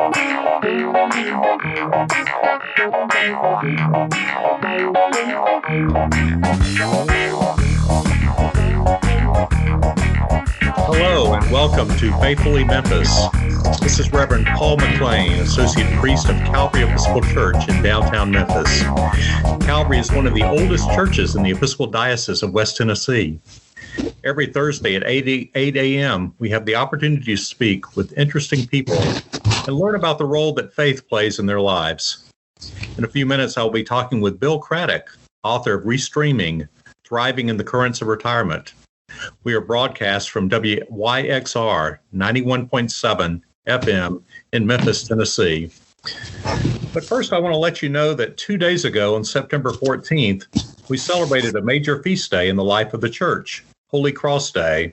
Hello and welcome to Faithfully Memphis. This is Reverend Paul McClain, Associate Priest of Calvary Episcopal Church in downtown Memphis. Calvary is one of the oldest churches in the Episcopal Diocese of West Tennessee. Every Thursday at 8 a.m., we have the opportunity to speak with interesting people and learn about the role that faith plays in their lives. In a few minutes, I'll be talking with Bill Craddock, author of Restreaming, Thriving in the Currents of Retirement. We are broadcast from WYXR 91.7 FM in Memphis, Tennessee. But first, I want to let you know that 2 days ago, on September 14th, we celebrated a major feast day in the life of the church, Holy Cross Day.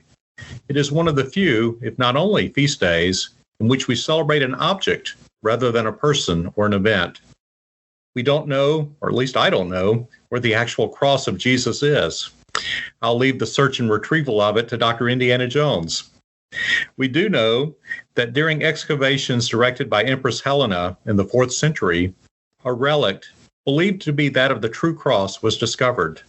It is one of the few, if not only, feast days in which we celebrate an object rather than a person or an event. We don't know, or at least I don't know, where the actual cross of Jesus is. I'll leave the search and retrieval of it to Dr. Indiana Jones. We do know that during excavations directed by Empress Helena in the 4th century, a relic believed to be that of the true cross was discovered.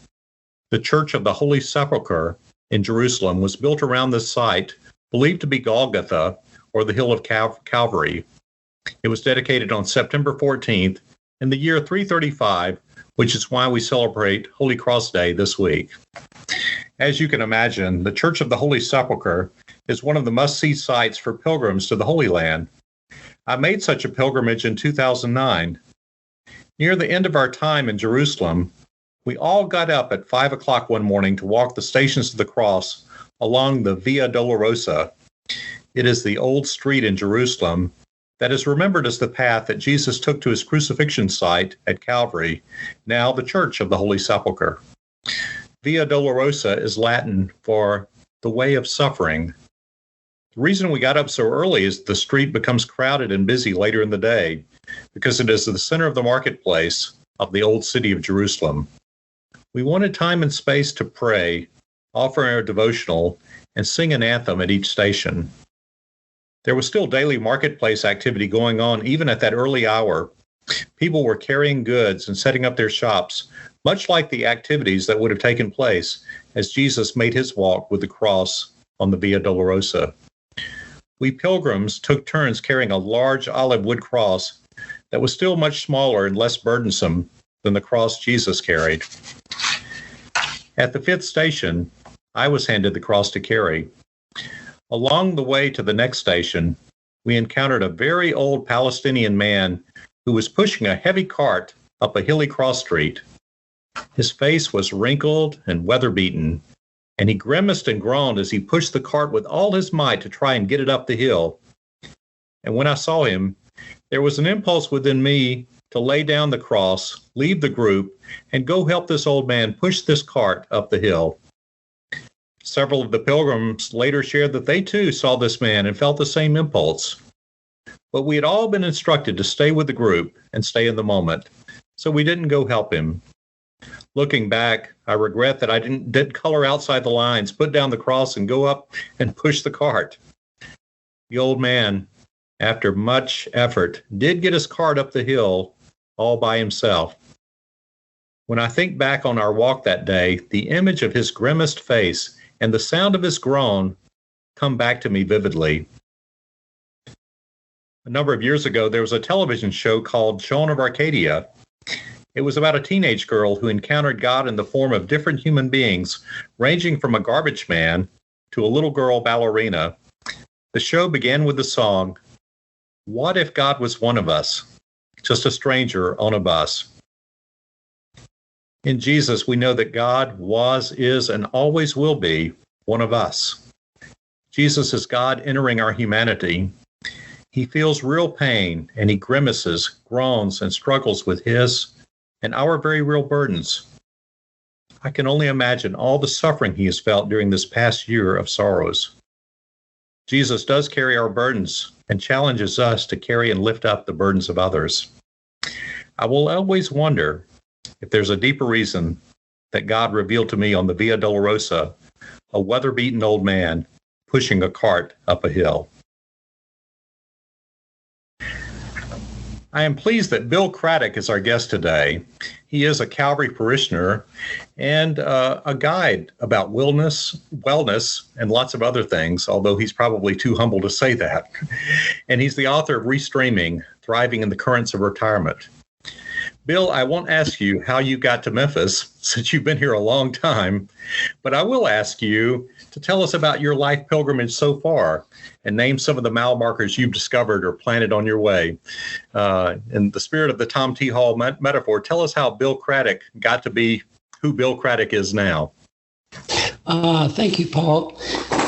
The Church of the Holy Sepulchre in Jerusalem was built around this site, believed to be Golgotha, or the Hill of Calvary. It was dedicated on September 14th in the year 335, which is why we celebrate Holy Cross Day this week. As you can imagine, the Church of the Holy Sepulchre is one of the must-see sites for pilgrims to the Holy Land. I made such a pilgrimage in 2009. Near the end of our time in Jerusalem, we all got up at 5 o'clock one morning to walk the Stations of the Cross along the Via Dolorosa. It is the old street in Jerusalem that is remembered as the path that Jesus took to his crucifixion site at Calvary, now the Church of the Holy Sepulchre. Via Dolorosa is Latin for the way of suffering. The reason we got up so early is the street becomes crowded and busy later in the day, because it is the center of the marketplace of the old city of Jerusalem. We wanted time and space to pray, offer our devotional, and sing an anthem at each station. There was still daily marketplace activity going on even at that early hour. People were carrying goods and setting up their shops, much like the activities that would have taken place as Jesus made his walk with the cross on the Via Dolorosa. We pilgrims took turns carrying a large olive wood cross that was still much smaller and less burdensome than the cross Jesus carried. At the 5th station, I was handed the cross to carry. Along the way to the next station, we encountered a very old Palestinian man who was pushing a heavy cart up a hilly cross street. His face was wrinkled and weather-beaten, and he grimaced and groaned as he pushed the cart with all his might to try and get it up the hill. And when I saw him, there was an impulse within me to lay down the cross, leave the group, and go help this old man push this cart up the hill. Several of the pilgrims later shared that they too saw this man and felt the same impulse. But we had all been instructed to stay with the group and stay in the moment, so we didn't go help him. Looking back, I regret that I didn't color outside the lines, put down the cross, and go up and push the cart. The old man, after much effort, did get his cart up the hill all by himself. When I think back on our walk that day, the image of his grimaced face and the sound of his groan come back to me vividly. A number of years ago, there was a television show called Joan of Arcadia. It was about a teenage girl who encountered God in the form of different human beings, ranging from a garbage man to a little girl ballerina. The show began with the song, "What if God was one of us, just a stranger on a bus?" In Jesus, we know that God was, is, and always will be one of us. Jesus is God entering our humanity. He feels real pain, and he grimaces, groans, and struggles with his and our very real burdens. I can only imagine all the suffering he has felt during this past year of sorrows. Jesus does carry our burdens and challenges us to carry and lift up the burdens of others. I will always wonder if there's a deeper reason that God revealed to me on the Via Dolorosa, a weather-beaten old man pushing a cart up a hill. I am pleased that Bill Craddock is our guest today. He is a Calvary parishioner and a guide about wellness, and lots of other things, although he's probably too humble to say that. And he's the author of Restreaming, Thriving in the Currents of Retirement. Bill, I won't ask you how you got to Memphis, since you've been here a long time, but I will ask you to tell us about your life pilgrimage so far and name some of the mile markers you've discovered or planted on your way. In the spirit of the Tom T. Hall metaphor, tell us how Bill Craddock got to be who Bill Craddock is now. Thank you, Paul.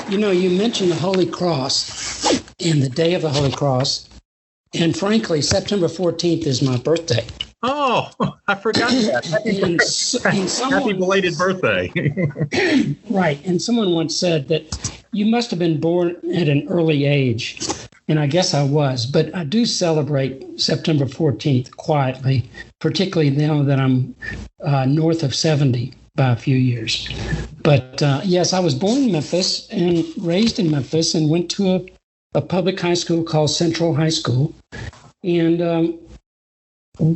You know, you mentioned the Holy Cross and the day of the Holy Cross, and frankly, September 14th is my birthday. Oh, I forgot that. Happy belated birthday. Right. And someone once said that you must have been born at an early age. And I guess I was. But I do celebrate September 14th quietly, particularly now that I'm north of 70 by a few years. But yes, I was born in Memphis and raised in Memphis and went to a public high school called Central High School. And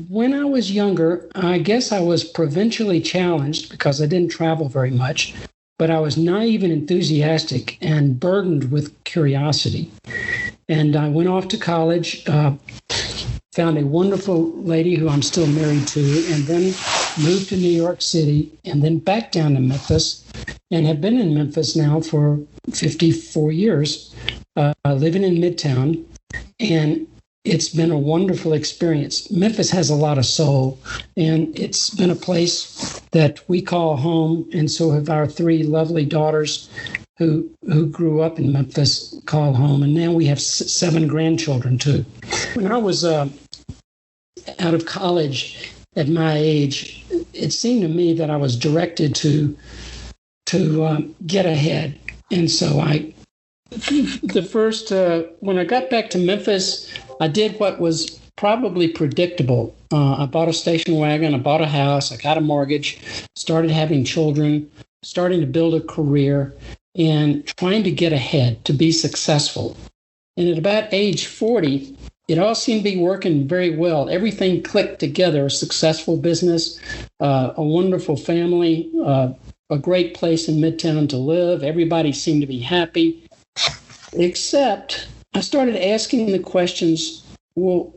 when I was younger, I guess I was provincially challenged because I didn't travel very much, but I was naive and enthusiastic and burdened with curiosity. And I went off to college, found a wonderful lady who I'm still married to, and then moved to New York City and then back down to Memphis, and have been in Memphis now for 54 years, living in Midtown. And it's been a wonderful experience. Memphis has a lot of soul, and it's been a place that we call home, and so have our three lovely daughters who grew up in Memphis call home, and now we have 7 grandchildren too. When I was out of college at my age, it seemed to me that I was directed to get ahead, and so when I got back to Memphis, I did what was probably predictable. I bought a station wagon, I bought a house, I got a mortgage, started having children, starting to build a career, and trying to get ahead, to be successful. And at about age 40, it all seemed to be working very well. Everything clicked together: a successful business, a wonderful family, a great place in Midtown to live. Everybody seemed to be happy. Except I started asking the questions, well,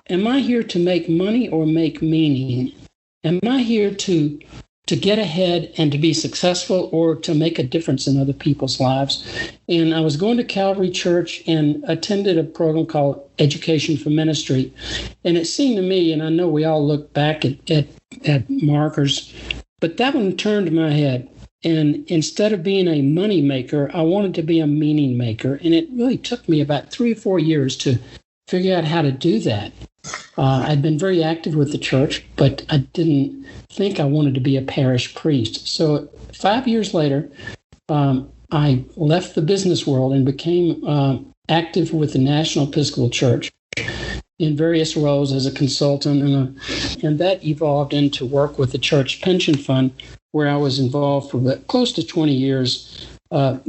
am I here to make money or make meaning? Am I here to get ahead and to be successful, or to make a difference in other people's lives? And I was going to Calvary Church and attended a program called Education for Ministry. And it seemed to me, and I know we all look back at markers, but that one turned my head. And instead of being a money maker, I wanted to be a meaning maker. And it really took me about 3 or 4 years to figure out how to do that. I'd been very active with the church, but I didn't think I wanted to be a parish priest. So 5 years later, I left the business world and became active with the National Episcopal Church in various roles as a consultant, and that evolved into work with the church pension fund, where I was involved for close to 20 years,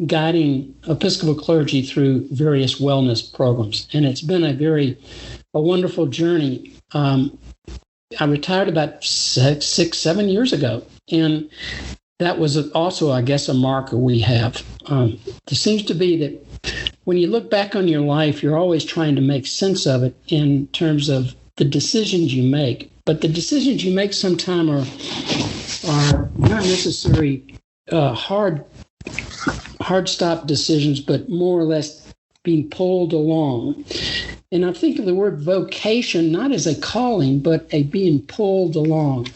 guiding Episcopal clergy through various wellness programs. And it's been a wonderful journey. I retired about 6-7 years ago, and that was also, I guess, a marker we have. There seems to be that when you look back on your life, you're always trying to make sense of it in terms of the decisions you make. But the decisions you make sometimes are not necessarily hard stop decisions, but more or less being pulled along. And I think of the word vocation not as a calling, but a being pulled along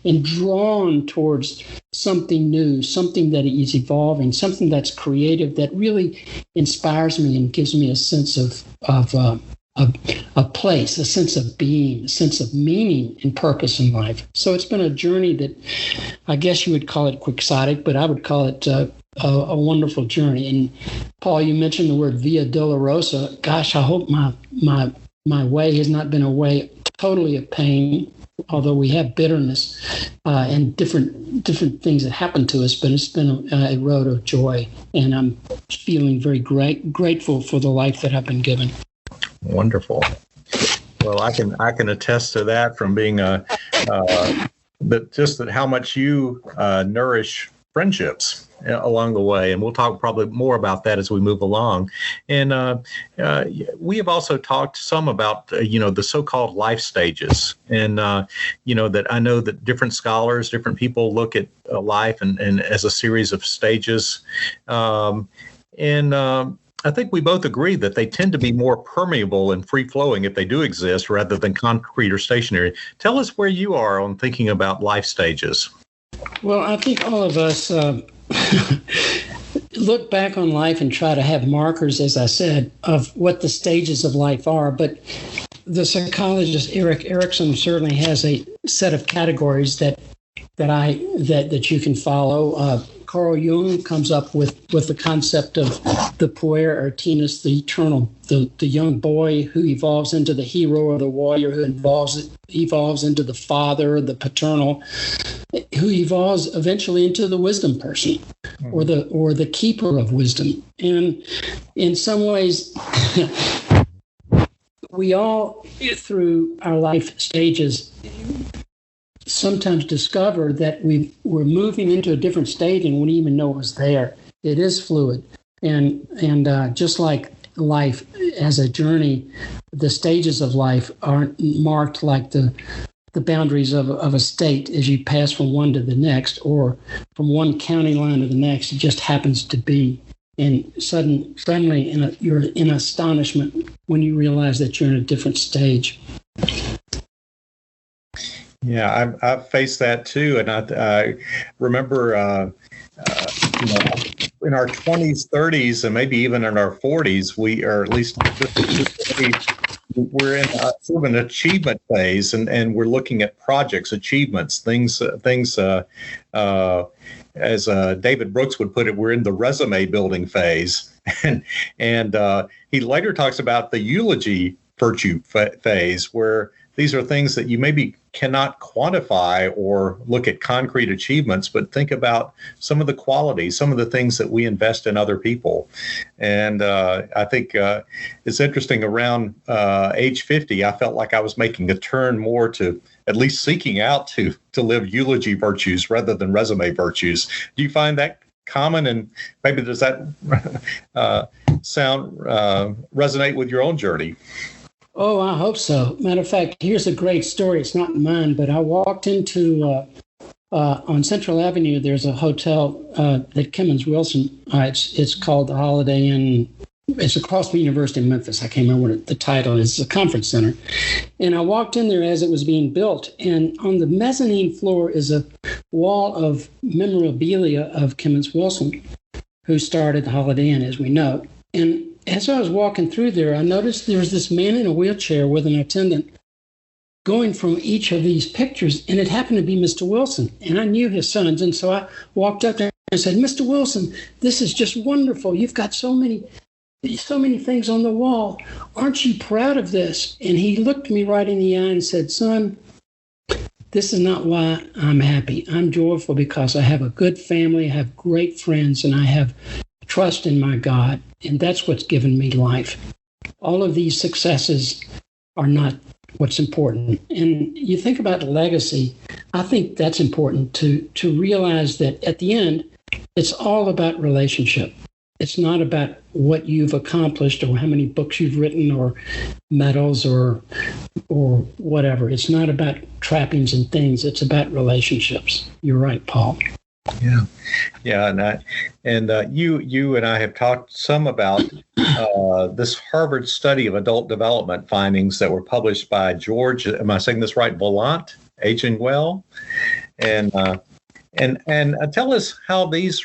and drawn towards something new, something that is evolving, something that's creative, that really inspires me and gives me a sense of a place, a sense of being, a sense of meaning and purpose in life. So it's been a journey that I guess you would call it quixotic, but I would call it a wonderful journey. And Paul, you mentioned the word Via Dolorosa. Gosh, I hope my way has not been a way totally of pain, although we have bitterness and different things that happen to us, but it's been a road of joy. And I'm feeling very grateful for the life that I've been given. Wonderful. Well, I can attest to that from being that how much you nourish friendships along the way, and we'll talk probably more about that as we move along. And we have also talked some about the so-called life stages, and that I know that different scholars, different people look at life and as a series of stages, and I think we both agree that they tend to be more permeable and free-flowing if they do exist, rather than concrete or stationary. Tell us where you are on thinking about life stages. Well, I think all of us look back on life and try to have markers, as I said, of what the stages of life are. But the psychologist Erik Erikson certainly has a set of categories that you can follow. Carl Jung comes up with the concept of the puer artinus, the eternal, the young boy who evolves into the hero or the warrior, who evolves into the father, the paternal, who evolves eventually into the wisdom person, or the keeper of wisdom. And in some ways, we all, through our life stages, sometimes discover that we're moving into a different state and we didn't even know it was there. It is fluid. And just like life as a journey, the stages of life aren't marked like the boundaries of a state as you pass from one to the next, or from one county line to the next. It just happens to be. And suddenly you're in astonishment when you realize that you're in a different stage. Yeah, I've faced that too, and I remember, in our 20s, 30s, and maybe even in our 40s, we're in sort of an achievement phase, and we're looking at projects, achievements, things. As David Brooks would put it, we're in the resume building phase, and he later talks about the eulogy virtue phase, where these are things that you maybe cannot quantify or look at concrete achievements, but think about some of the qualities, some of the things that we invest in other people. And I think it's interesting, around age 50, I felt like I was making a turn more to at least seeking out to live eulogy virtues rather than resume virtues. Do you find that common? And maybe does that resonate with your own journey? Oh, I hope so. Matter of fact, here's a great story. It's not mine, but I walked into, on Central Avenue, there's a hotel that Kemmons Wilson, it's called the Holiday Inn. It's across the University of Memphis. I can't remember what the title is. It's a conference center. And I walked in there as it was being built. And on the mezzanine floor is a wall of memorabilia of Kemmons Wilson, who started the Holiday Inn, as we know. And as I was walking through there, I noticed there was this man in a wheelchair with an attendant going from each of these pictures, and it happened to be Mr. Wilson. And I knew his sons, and so I walked up there and said, "Mr. Wilson, this is just wonderful. You've got so many things on the wall. Aren't you proud of this?" And he looked me right in the eye and said, "Son, this is not why I'm happy. I'm joyful because I have a good family, I have great friends, and I have trust in my God, and that's what's given me life. All of these successes are not what's important." And you think about legacy, I think that's important to realize that at the end, it's all about relationship. It's not about what you've accomplished or how many books you've written or medals or whatever. It's not about trappings and things. It's about relationships. You're right, Paul. Yeah, and you and I have talked some about this Harvard study of adult development findings that were published by George, am I saying this right, Volant, Aging Well, and tell us how these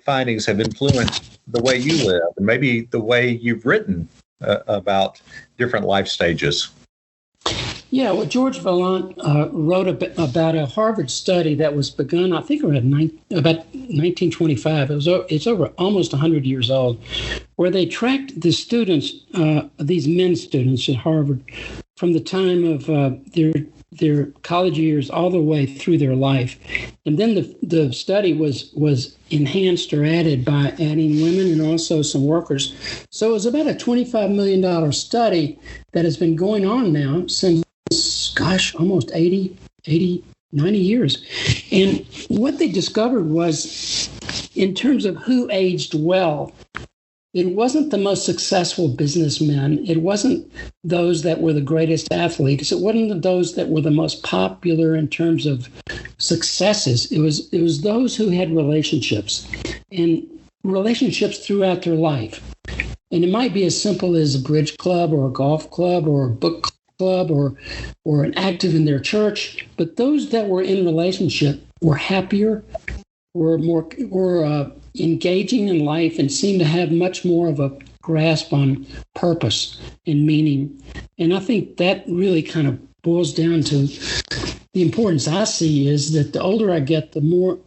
findings have influenced the way you live and maybe the way you've written about different life stages. Yeah, well, George Volant wrote about a Harvard study that was begun, I think, about 1925. It's over almost 100 years old, where they tracked the students, these men students at Harvard, from the time of their college years all the way through their life. And then the study was enhanced or added by adding women and also some workers. So it was about a $25 million study that has been going on now since, almost 90 years. And what they discovered was, in terms of who aged well, it wasn't the most successful businessmen. It wasn't those that were the greatest athletes. It wasn't those that were the most popular in terms of successes. It was those who had relationships, and relationships throughout their life. And it might be as simple as a bridge club or a golf club or a book club or an active in their church. But those that were in relationship were happier, were more engaging in life, and seemed to have much more of a grasp on purpose and meaning. And I think that really kind of boils down to the importance I see is that the older I get, the more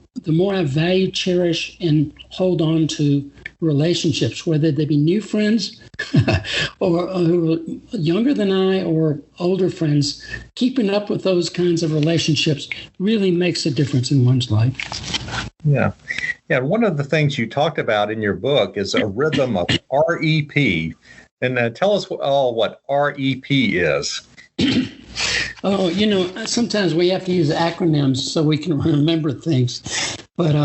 I value, cherish, and hold on to relationships, whether they be new friends or who are younger than I or older friends. Keeping up with those kinds of relationships really makes a difference in one's life. Yeah. Yeah. One of the things you talked about in your book is a rhythm of REP. And tell us all what REP is. Oh, sometimes we have to use acronyms so we can remember things. But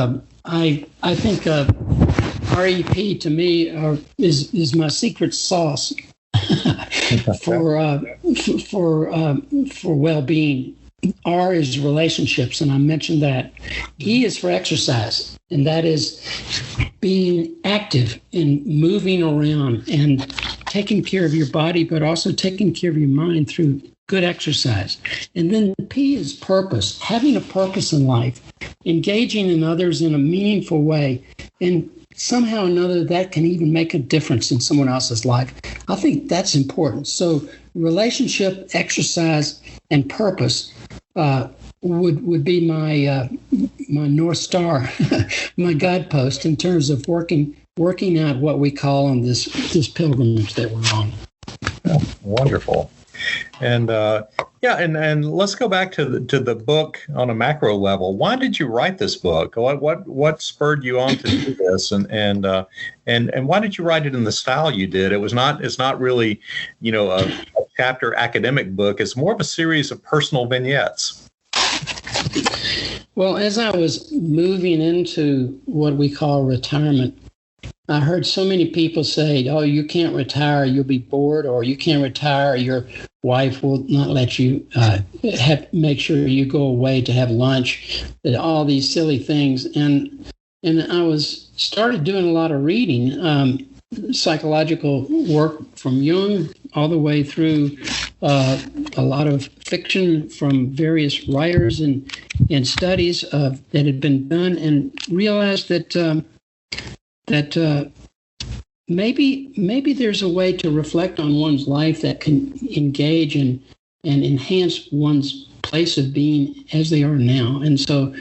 I think REP to me is my secret sauce for well-being. R is relationships, and I mentioned that. E is for exercise, and that is being active and moving around and taking care of your body, but also taking care of your mind through good exercise. And then P is purpose, having a purpose in life, engaging in others in a meaningful way, and somehow or another that can even make a difference in someone else's life. I think that's important. So relationship, exercise, and purpose would be my North Star, my guidepost in terms of working out what we call on this pilgrimage that we're on. Oh, wonderful. And and let's go back to the book on a macro level. Why did you write this book? What spurred you on to do this? And why did you write it in the style you did? It's not really, a chapter academic book. It's more of a series of personal vignettes. Well, as I was moving into what we call retirement, I heard so many people say, "Oh, you can't retire, you'll be bored," or "You can't retire, your wife will not let you make sure you go away to have lunch," all these silly things. And I started doing a lot of reading, psychological work from Jung all the way through a lot of fiction from various writers and studies that had been done, and realized that maybe there's a way to reflect on one's life that can engage and enhance one's place of being as they are now. And so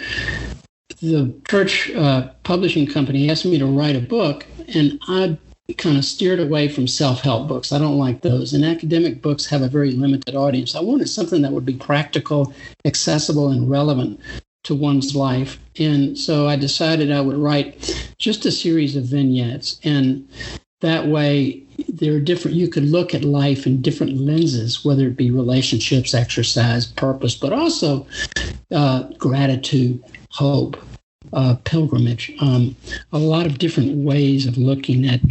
the church publishing company asked me to write a book, and I kind of steered away from self-help books. I don't like those. And academic books have a very limited audience. I wanted something that would be practical, accessible, and relevant to one's life. And so I decided I would write just a series of vignettes. And that way, you could look at life in different lenses, whether it be relationships, exercise, purpose, but also gratitude, hope, pilgrimage, a lot of different ways of looking at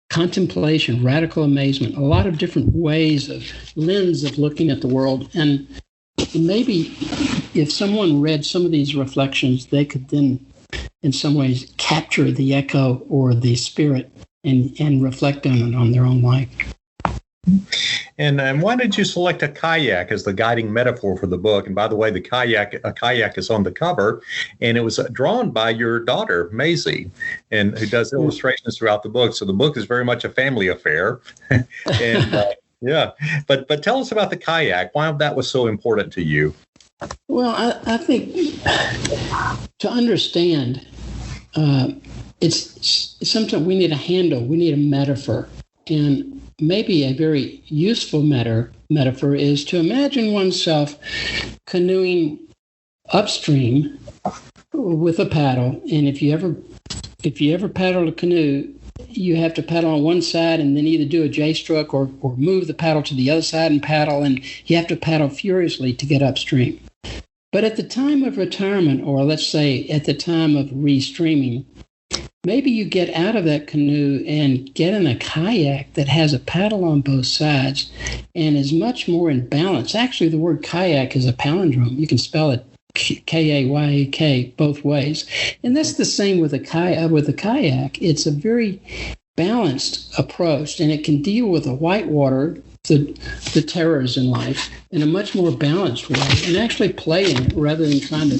contemplation, radical amazement, a lot of different lens of looking at the world. And maybe if someone read some of these reflections, they could then, in some ways, capture the echo or the spirit and reflect on it on their own life. And why did you select a kayak as the guiding metaphor for the book? And by the way, a kayak is on the cover, and it was drawn by your daughter, Maisie, and who does illustrations throughout the book. So the book is very much a family affair. And yeah, but tell us about the kayak. Why that was so important to you? Well, I think to understand, it's sometimes we need a handle, we need a metaphor And maybe a very useful metaphor is to imagine oneself canoeing upstream with a paddle. And if you ever paddle a canoe, you have to paddle on one side and then either do a J-stroke or move the paddle to the other side and paddle, and you have to paddle furiously to get upstream. But at the time of retirement, or let's say at the time of restreaming, maybe you get out of that canoe and get in a kayak that has a paddle on both sides and is much more in balance. Actually, the word kayak is a palindrome. You can spell it K-A-Y-A-K both ways. And that's the same with a kayak. It's a very balanced approach, and it can deal with the whitewater, the terrors in life, in a much more balanced way, and actually play in it rather than trying to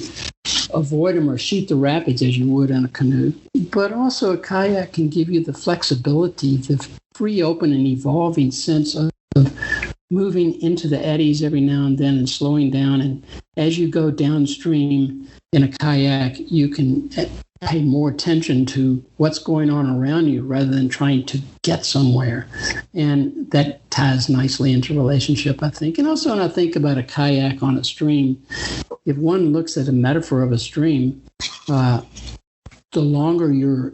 avoid them or shoot the rapids as you would in a canoe. But also a kayak can give you the flexibility, the free, open, and evolving sense of moving into the eddies every now and then and slowing down. And as you go downstream in a kayak, you can pay more attention to what's going on around you rather than trying to get somewhere. And that ties nicely into relationship, I think. And also when I think about a kayak on a stream, if one looks at a metaphor of a stream, the longer you're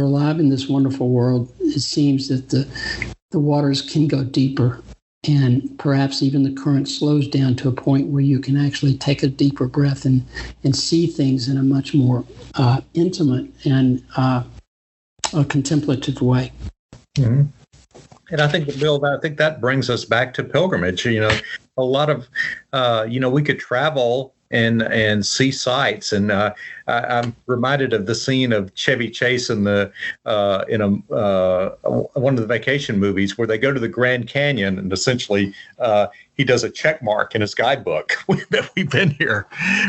alive in this wonderful world, it seems that the waters can go deeper. And perhaps even the current slows down to a point where you can actually take a deeper breath and see things in a much more intimate and a contemplative way. Mm-hmm. And I think, Bill, that brings us back to pilgrimage. A lot of, we could travel and see sights. And I'm reminded of the scene of Chevy Chase in one of the vacation movies where they go to the Grand Canyon, and essentially he does a check mark in his guidebook that we've been here,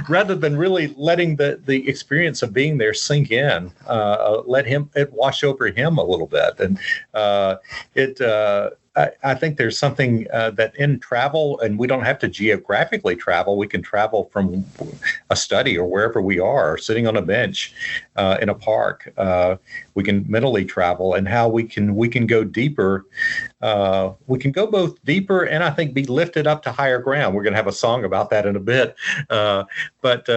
rather than really letting the experience of being there sink in. Let it wash over him a little bit, and I think there's something that in travel, and we don't have to geographically travel. We can travel from a study or wherever we are, sitting on a bench in a park. We can mentally travel, and how we can go deeper. We can go both deeper and I think be lifted up to higher ground. We're going to have a song about that in a bit. But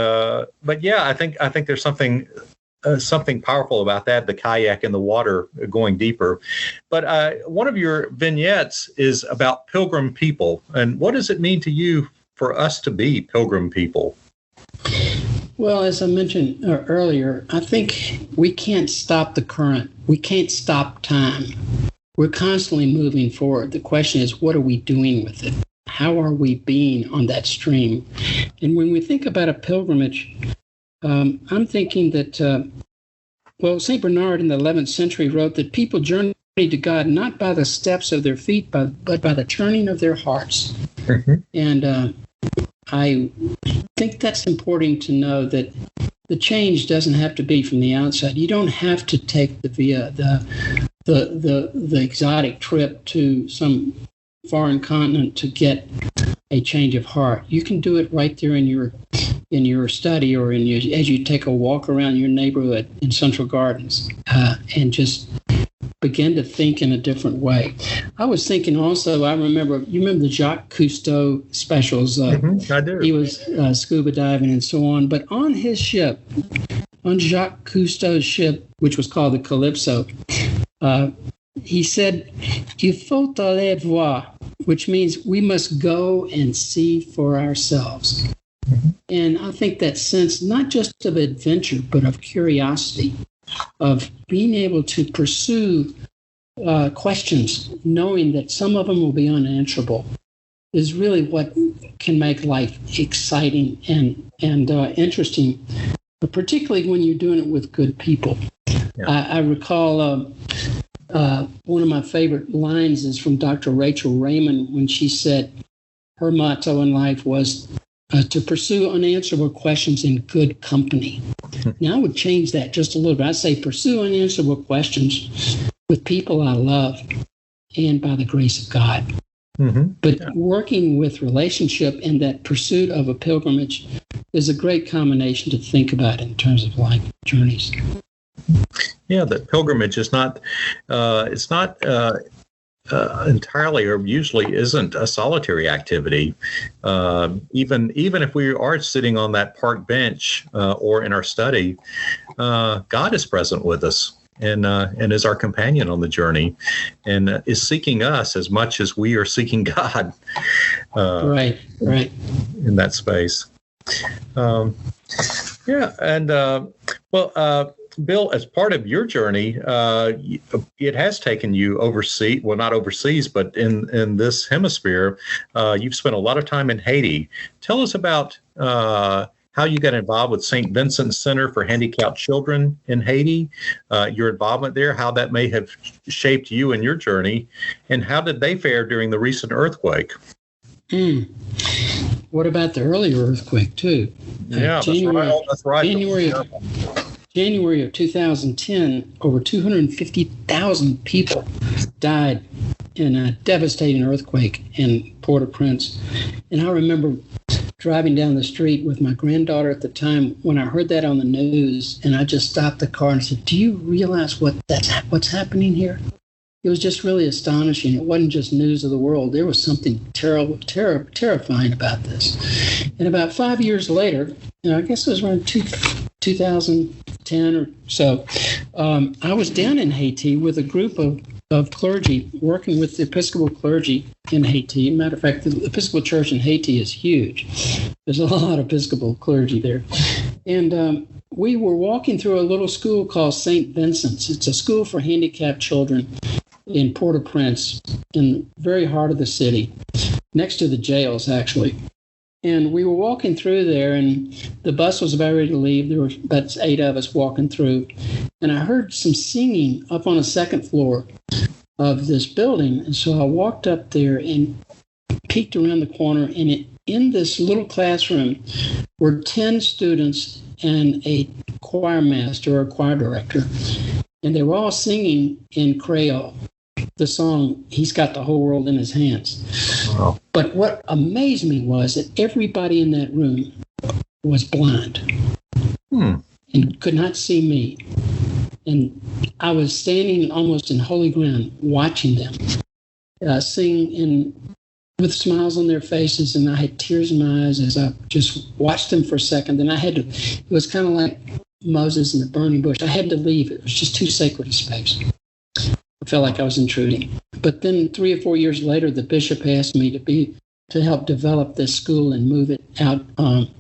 yeah, I think there's something powerful about that, the kayak in the water going deeper. But one of your vignettes is about pilgrim people. And what does it mean to you for us to be pilgrim people? Well, as I mentioned earlier, I think we can't stop the current. We can't stop time. We're constantly moving forward. The question is, what are we doing with it? How are we being on that stream? And when we think about a pilgrimage, I'm thinking that, St. Bernard in the 11th century wrote that people journey to God not by the steps of their feet, but by the turning of their hearts. Mm-hmm. And I think that's important to know, that the change doesn't have to be from the outside. You don't have to take the exotic trip to some foreign continent to get a change of heart. You can do it right there in your study, or as you take a walk around your neighborhood in Central Gardens, and just begin to think in a different way. I was thinking also, you remember the Jacques Cousteau specials? I do. He was scuba diving and so on. But on his ship, on Jacques Cousteau's ship, which was called the Calypso, he said, "Il faut aller voir," which means we must go and see for ourselves. Mm-hmm. And I think that sense, not just of adventure, but of curiosity, of being able to pursue questions, knowing that some of them will be unanswerable, is really what can make life exciting and interesting, but particularly when you're doing it with good people. Yeah. I recall one of my favorite lines is from Dr. Rachel Raymond, when she said her motto in life was to pursue unanswerable questions in good company. Now, I would change that just a little bit. I'd say pursue unanswerable questions with people I love and by the grace of God. Mm-hmm. But working with relationship and that pursuit of a pilgrimage is a great combination to think about in terms of life journeys. Yeah, that pilgrimage is not, entirely or usually isn't a solitary activity. Even if we are sitting on that park bench or in our study, God is present with us and is our companion on the journey, and is seeking us as much as we are seeking God. Right. In that space. Bill, as part of your journey, it has taken you overseas. Well, not overseas, but in this hemisphere. You've spent a lot of time in Haiti. Tell us about how you got involved with St. Vincent's Center for Handicapped Children in Haiti, your involvement there, how that may have shaped you in your journey, and how did they fare during the recent earthquake? What about the earlier earthquake, too? Yeah, that's right. January of 2010, over 250,000 people died in a devastating earthquake in Port-au-Prince. And I remember driving down the street with my granddaughter at the time when I heard that on the news, and I just stopped the car and said, "Do you realize what's happening here?" It was just really astonishing. It wasn't just news of the world. There was something terrible, terrifying about this. And about 5 years later, I guess it was around 2010 or so, I was down in Haiti with a group of clergy, working with the Episcopal clergy in Haiti. Matter of fact, the Episcopal Church in Haiti is huge. There's a lot of Episcopal clergy there. And we were walking through a little school called St. Vincent's. It's a school for handicapped children in Port-au-Prince, in the very heart of the city, next to the jails, actually. And we were walking through there, and the bus was about ready to leave. There were about 8 of us walking through. And I heard some singing up on the second floor of this building. And so I walked up there and peeked around the corner, and in this little classroom were 10 students and a choir master or choir director. And they were all singing in Creole the song, "He's Got the Whole World in His Hands." Wow. But what amazed me was that everybody in that room was blind and could not see me. And I was standing almost in holy ground watching them sing with smiles on their faces, and I had tears in my eyes as I just watched them for a second. And it was kind of like Moses in the burning bush. I had to leave. It was just too sacred a space. I felt like I was intruding. But then 3 or 4 years later, the bishop asked me to help develop this school and move it out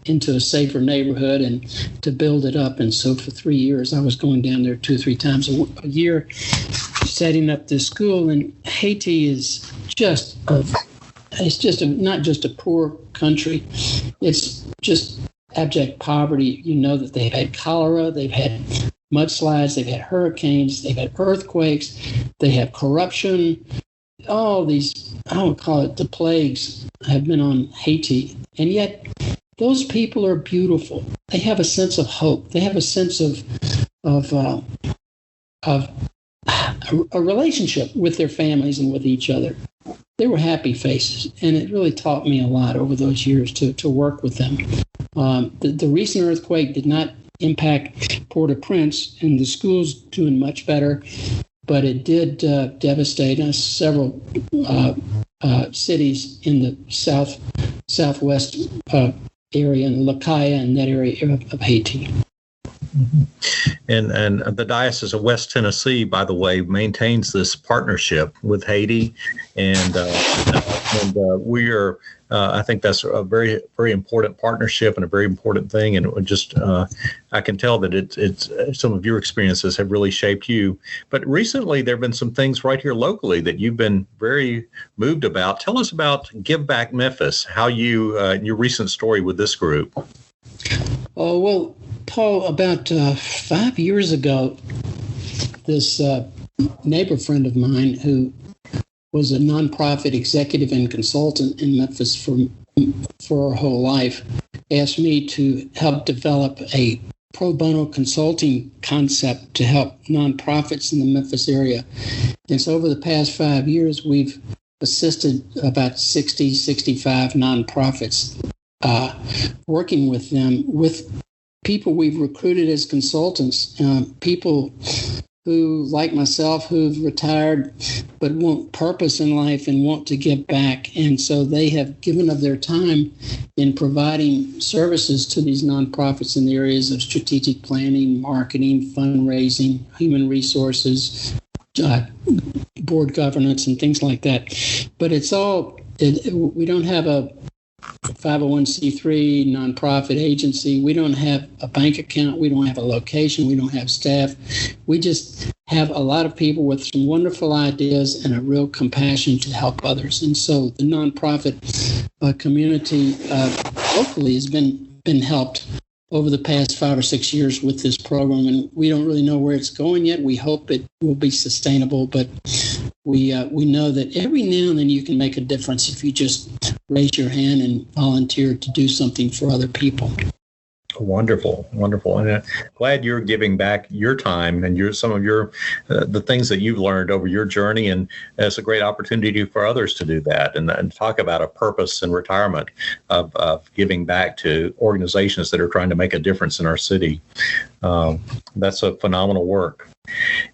into a safer neighborhood and to build it up. And so for 3 years, I was going down there 2 or 3 times a year, setting up this school. And Haiti is not just a poor country. It's just abject poverty. You know that they've had cholera, they've had mudslides, they've had hurricanes, they've had earthquakes, they have corruption. All these, I would call it the plagues, have been on Haiti. And yet those people are beautiful. They have a sense of hope. They have a sense of a relationship with their families and with each other. They were happy faces, and it really taught me a lot over those years to work with them. The recent earthquake did not impact Port-au-Prince, and the school's doing much better, but it did devastate several cities in the southwest area, in Lakaya and that area of Haiti. Mm-hmm. And the Diocese of West Tennessee, by the way, maintains this partnership with Haiti, and we are. I think that's a very, very important partnership and a very important thing. And I can tell that it's some of your experiences have really shaped you. But recently, there have been some things right here locally that you've been very moved about. Tell us about Give Back Memphis. How your recent story with this group. Oh, well, Paul, about 5 years ago, this neighbor friend of mine who was a nonprofit executive and consultant in Memphis for her whole life asked me to help develop a pro bono consulting concept to help nonprofits in the Memphis area. And so over the past 5 years, we've assisted about 65 nonprofits, working with them, with people we've recruited as consultants, people who, like myself, who've retired but want purpose in life and want to give back. And so they have given of their time in providing services to these nonprofits in the areas of strategic planning, marketing, fundraising, human resources, board governance, and things like that. But we don't have a 501c3 nonprofit agency. We don't have a bank account. We don't have a location. We don't have staff. We just have a lot of people with some wonderful ideas and a real compassion to help others. And so the nonprofit community hopefully has been helped over the past 5 or 6 years with this program. And we don't really know where it's going yet. We hope it will be sustainable, but we know that every now and then you can make a difference if you just raise your hand and volunteer to do something for other people. Wonderful, wonderful. And glad you're giving back your time and some of your the things that you've learned over your journey. And it's a great opportunity for others to do that and talk about a purpose in retirement of giving back to organizations that are trying to make a difference in our city. That's a phenomenal work.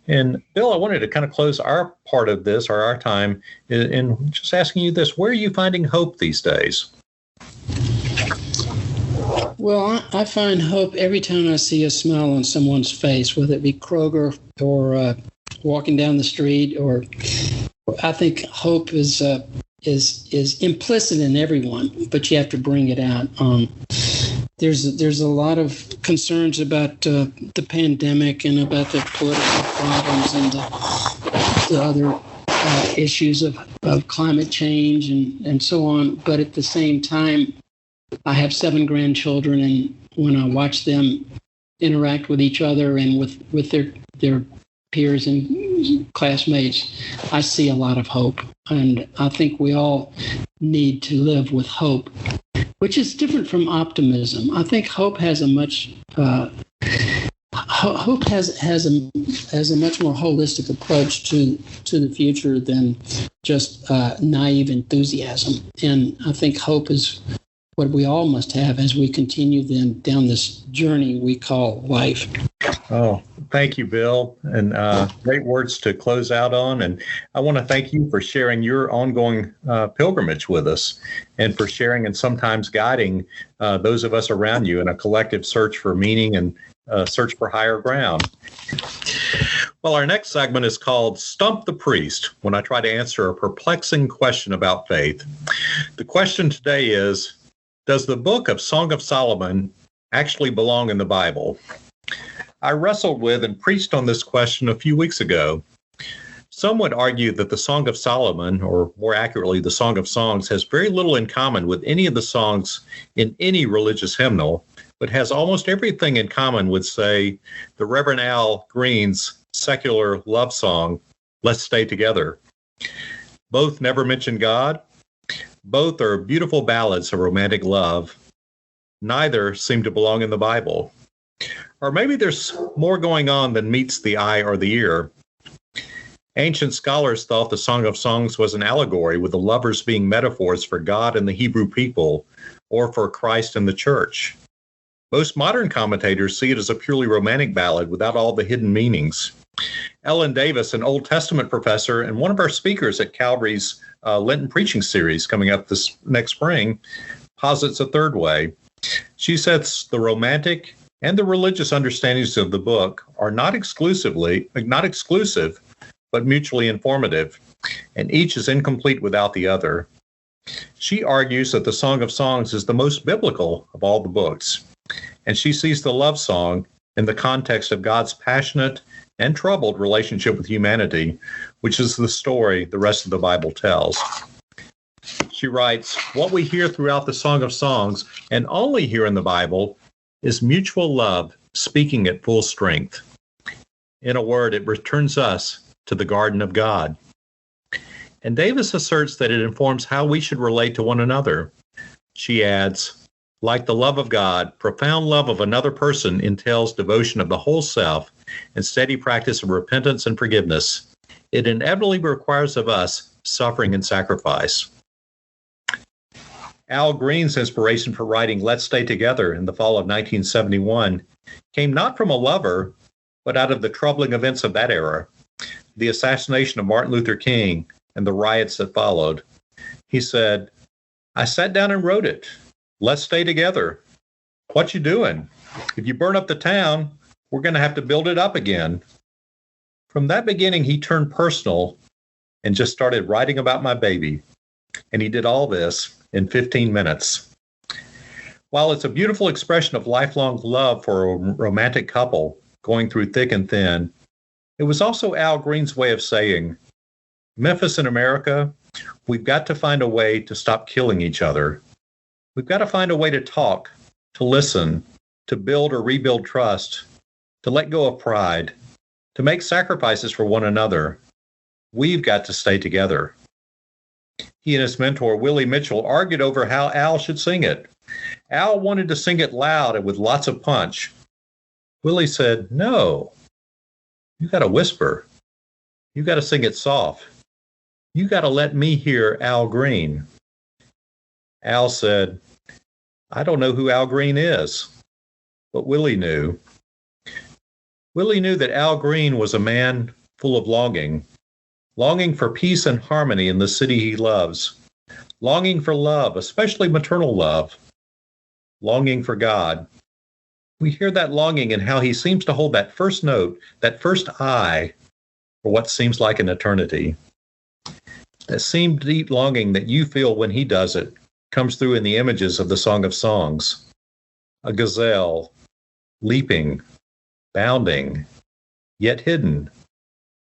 And Bill, I wanted to kind of close our part of this, or our time, in just asking you this: where are you finding hope these days? Well, I find hope every time I see a smile on someone's face, whether it be Kroger or walking down the street, or I think hope is implicit in everyone, but you have to bring it out. There's a lot of concerns about the pandemic and about the political problems and the other issues of climate change and so on. But at the same time, I have 7 grandchildren, and when I watch them interact with each other and with their peers and classmates, I see a lot of hope. And I think we all need to live with hope, which is different from optimism. I think hope has a much hope has a much more holistic approach to the future than just naive enthusiasm. And I think hope is what we all must have as we continue then down this journey we call life. Oh, thank you, Bill. And great words to close out on. And I want to thank you for sharing your ongoing pilgrimage with us and for sharing and sometimes guiding those of us around you in a collective search for meaning and search for higher ground. Well, our next segment is called Stump the Priest, when I try to answer a perplexing question about faith. The question today is, does the book of Song of Solomon actually belong in the Bible? I wrestled with and preached on this question a few weeks ago. Some would argue that the Song of Solomon, or more accurately, the Song of Songs, has very little in common with any of the songs in any religious hymnal, but has almost everything in common with, say, the Reverend Al Green's secular love song, Let's Stay Together. Both never mention God. Both are beautiful ballads of romantic love. Neither seem to belong in the Bible. Or maybe there's more going on than meets the eye or the ear. Ancient scholars thought the Song of Songs was an allegory, with the lovers being metaphors for God and the Hebrew people, or for Christ and the church. Most modern commentators see it as a purely romantic ballad without all the hidden meanings. Ellen Davis, an Old Testament professor and one of our speakers at Calvary's Lenten preaching series coming up this next spring, posits a third way. She says the romantic and the religious understandings of the book are not exclusive, but mutually informative, and each is incomplete without the other. She argues that the Song of Songs is the most biblical of all the books, and she sees the love song in the context of God's passionate and troubled relationship with humanity, which is the story the rest of the Bible tells. She writes, what we hear throughout the Song of Songs, and only here in the Bible, is mutual love speaking at full strength. In a word, it returns us to the garden of God. And Davis asserts that it informs how we should relate to one another. She adds, like the love of God, profound love of another person entails devotion of the whole self and steady practice of repentance and forgiveness. It inevitably requires of us suffering and sacrifice. Al Green's inspiration for writing Let's Stay Together in the fall of 1971 came not from a lover, but out of the troubling events of that era, the assassination of Martin Luther King and the riots that followed, he said, "I sat down and wrote it. Let's stay together. What you doing? If you burn up the town, we're going to have to build it up again." From that beginning, he turned personal and just started writing about my baby. And he did all this in 15 minutes. While it's a beautiful expression of lifelong love for a romantic couple going through thick and thin, it was also Al Green's way of saying, Memphis in America, we've got to find a way to stop killing each other. We've got to find a way to talk, to listen, to build or rebuild trust, to let go of pride, to make sacrifices for one another. We've got to stay together. He and his mentor, Willie Mitchell, argued over how Al should sing it. Al wanted to sing it loud and with lots of punch. Willie said, "No, you got to whisper. You got to sing it soft. You got to let me hear Al Green." Al said, "I don't know who Al Green is." But Willie knew. Willie knew that Al Green was a man full of longing for peace and harmony in the city he loves, longing for love, especially maternal love, longing for God. We hear that longing in how he seems to hold that first note, that first I, for what seems like an eternity. That same deep longing that you feel when he does it comes through in the images of the Song of Songs. A gazelle, leaping, bounding, yet hidden,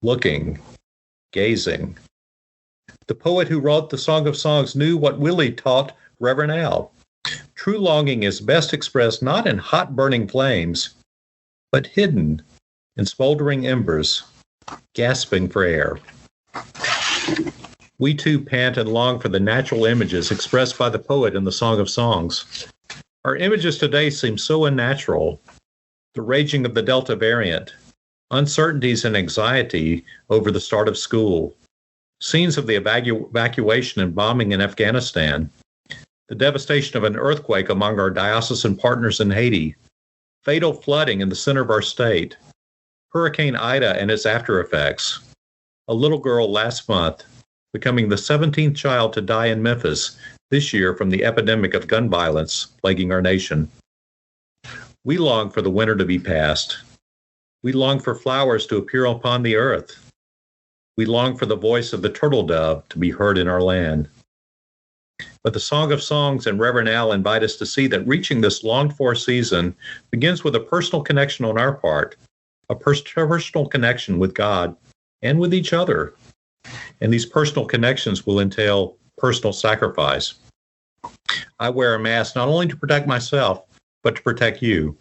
looking, gazing. The poet who wrote the Song of Songs knew what Willie taught Reverend Al. True longing is best expressed not in hot burning flames, but hidden in smoldering embers, gasping for air. We too pant and long for the natural images expressed by the poet in the Song of Songs. Our images today seem so unnatural. The raging of the Delta variant, uncertainties and anxiety over the start of school, scenes of the evacuation and bombing in Afghanistan, the devastation of an earthquake among our diocesan partners in Haiti, fatal flooding in the center of our state, Hurricane Ida and its after effects, a little girl last month becoming the 17th child to die in Memphis this year from the epidemic of gun violence plaguing our nation. We long for the winter to be past. We long for flowers to appear upon the earth. We long for the voice of the turtle dove to be heard in our land. But the Song of Songs and Reverend Al invite us to see that reaching this longed-for season begins with a personal connection on our part, a personal connection with God and with each other. And these personal connections will entail personal sacrifice. I wear a mask not only to protect myself, but to protect you.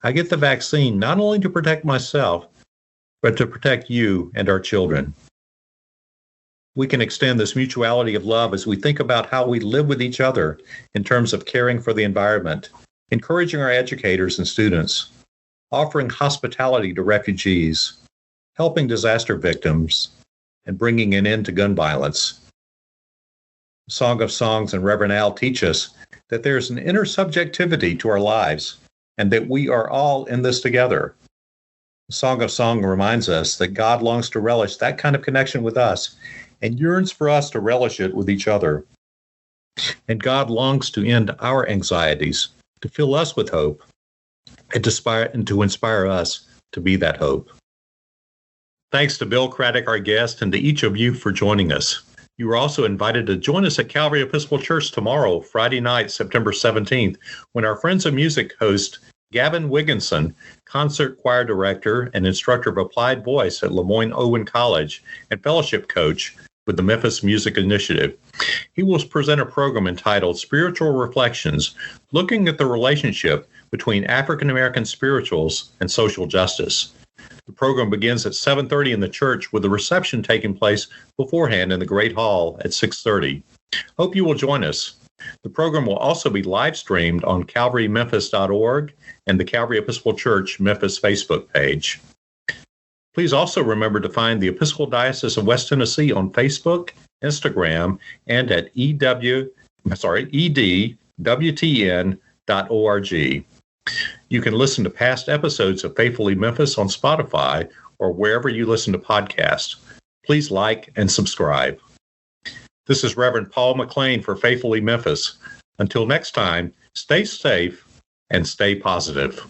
I get the vaccine not only to protect myself, but to protect you and our children. We can extend this mutuality of love as we think about how we live with each other in terms of caring for the environment, encouraging our educators and students, offering hospitality to refugees, helping disaster victims, and bringing an end to gun violence. The Song of Songs and Reverend Al teach us that there's an inner subjectivity to our lives and that we are all in this together. The Song of Song reminds us that God longs to relish that kind of connection with us and yearns for us to relish it with each other. And God longs to end our anxieties, to fill us with hope, and to inspire us to be that hope. Thanks to Bill Craddock, our guest, and to each of you for joining us. You are also invited to join us at Calvary Episcopal Church tomorrow, Friday night, September 17th, when our Friends of Music host Gavin Wigginson, concert choir director and instructor of applied voice at Lemoyne Owen College and fellowship coach with the Memphis Music Initiative. He will present a program entitled Spiritual Reflections, looking at the relationship between African American spirituals and social justice. The program begins at 7:30 in the church, with a reception taking place beforehand in the Great Hall at 6:30. Hope you will join us. The program will also be live streamed on calvarymemphis.org and the Calvary Episcopal Church Memphis Facebook page. Please also remember to find the Episcopal Diocese of West Tennessee on Facebook, Instagram, and at edwtn.org. You can listen to past episodes of Faithfully Memphis on Spotify or wherever you listen to podcasts. Please like and subscribe. This is Reverend Paul McClain for Faithfully Memphis. Until next time, stay safe and stay positive.